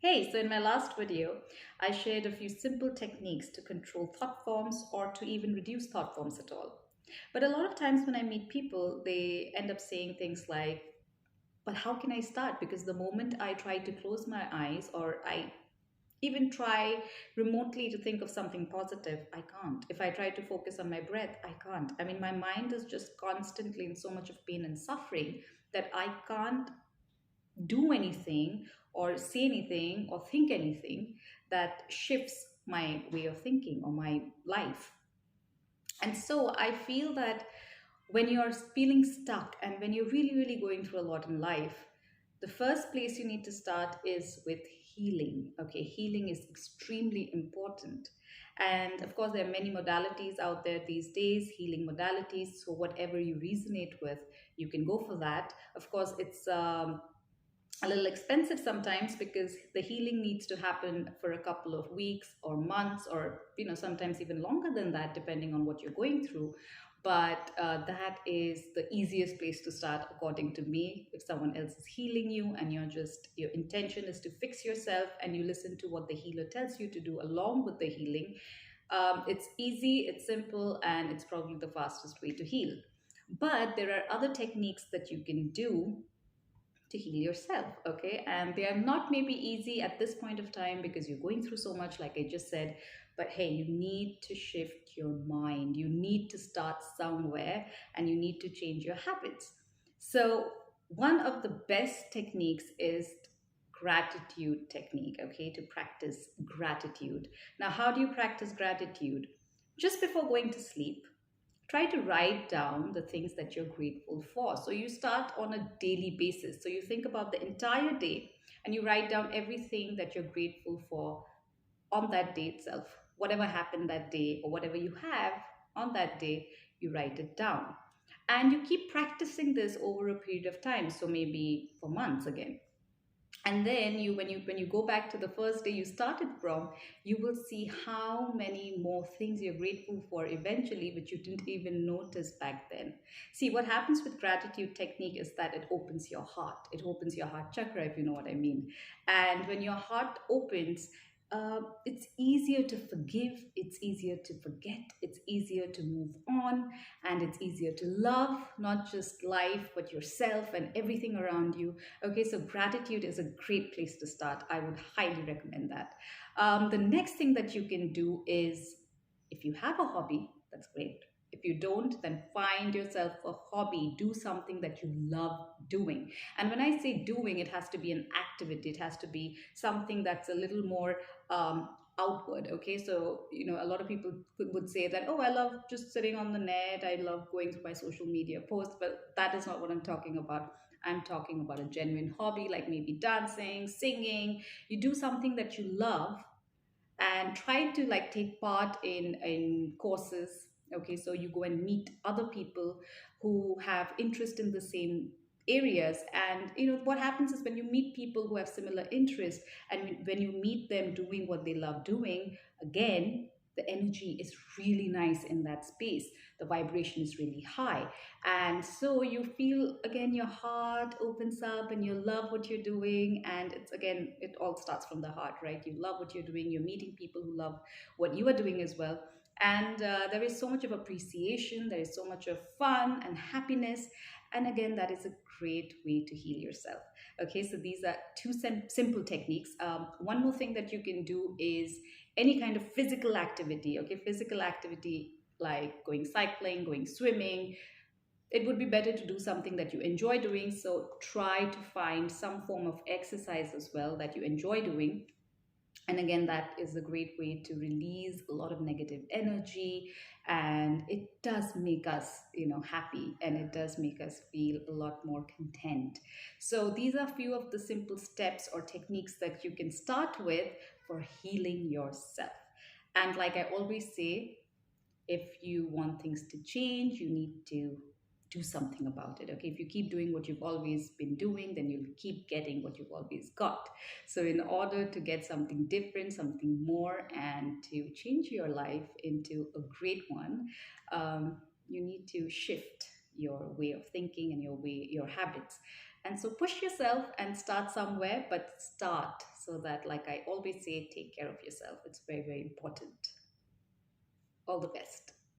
Hey, so in my last video, I shared a few simple techniques to control thought forms or to even reduce thought forms at all. But a lot of times when I meet people, they end up saying things like, but how can I start? Because the moment I try to close my eyes or I even try remotely to think of something positive, I can't. If I try to focus on my breath, I can't. I mean, my mind is just constantly in so much of pain and suffering that I can't do anything or say anything or think anything that shifts my way of thinking or my life. And so I feel that when you're feeling stuck and when you're really, really going through a lot in life, the first place you need to start is with healing. Okay, healing is extremely important. And of course, there are many modalities out there these days, healing modalities. So, whatever you resonate with, you can go for that. Of course, it's a little expensive sometimes because the healing needs to happen for a couple of weeks or months or sometimes even longer than that depending on what you're going through. But that is the easiest place to start according to me. If someone else is healing you and your intention is to fix yourself and you listen to what the healer tells you to do along with the healing, it's easy, it's simple, and it's probably the fastest way to heal. But there are other techniques that you can do to heal yourself. Okay, and they are not maybe easy at this point of time because you're going through so much, like I just said. But hey, you need to shift your mind, you need to start somewhere, and you need to change your habits. So one of the best techniques is gratitude technique. Okay, to practice gratitude. Now, how do you practice gratitude? Just before going to sleep, try to write down the things that you're grateful for. So you start on a daily basis. So you think about the entire day and you write down everything that you're grateful for on that day itself. Whatever happened that day or whatever you have on that day, you write it down. And you keep practicing this over a period of time. So maybe for months again, and then when you go back to the first day you started from, you will see how many more things you're grateful for eventually, which you didn't even notice back then. See, what happens with gratitude technique is that it opens your heart, it opens your heart chakra, if you know what I mean. And when your heart opens, it's easier to forgive, it's easier to forget, it's easier to move on, and it's easier to love not just life but yourself and everything around you. Okay, so gratitude is a great place to start. I would highly recommend that. The next thing that you can do is, if you have a hobby, that's great. If you don't, then find yourself a hobby. Do something that you love doing. And when I say doing, it has to be an activity, it has to be something that's a little more outward. Okay, so a lot of people would say that, oh, I love just sitting on the net, I love going through my social media posts, but that is not what I'm talking about. I'm talking about a genuine hobby, like maybe dancing, singing. You do something that you love and try to like take part in courses. Okay, so you go and meet other people who have interest in the same areas. And what happens is when you meet people who have similar interests and when you meet them doing what they love doing, again, the energy is really nice in that space, the vibration is really high. And so you feel, again, your heart opens up and you love what you're doing. And it's, again, it all starts from the heart, right? You love what you're doing, you're meeting people who love what you are doing as well. And there is so much of appreciation, there is so much of fun and happiness. And again, that is a great way to heal yourself. Okay, so these are two simple techniques. One more thing that you can do is any kind of physical activity. Okay, physical activity like going cycling, going swimming. It would be better to do something that you enjoy doing. So try to find some form of exercise as well that you enjoy doing. And again, that is a great way to release a lot of negative energy. And it does make us, happy, and it does make us feel a lot more content. So these are few of the simple steps or techniques that you can start with for healing yourself. And like I always say, if you want things to change, you need to do something about it. Okay, if you keep doing what you've always been doing, then you'll keep getting what you've always got. So in order to get something different, something more, and to change your life into a great one, you need to shift your way of thinking and your habits. And so push yourself and start somewhere, but start so that, like I always say, take care of yourself. It's very, very important. All the best.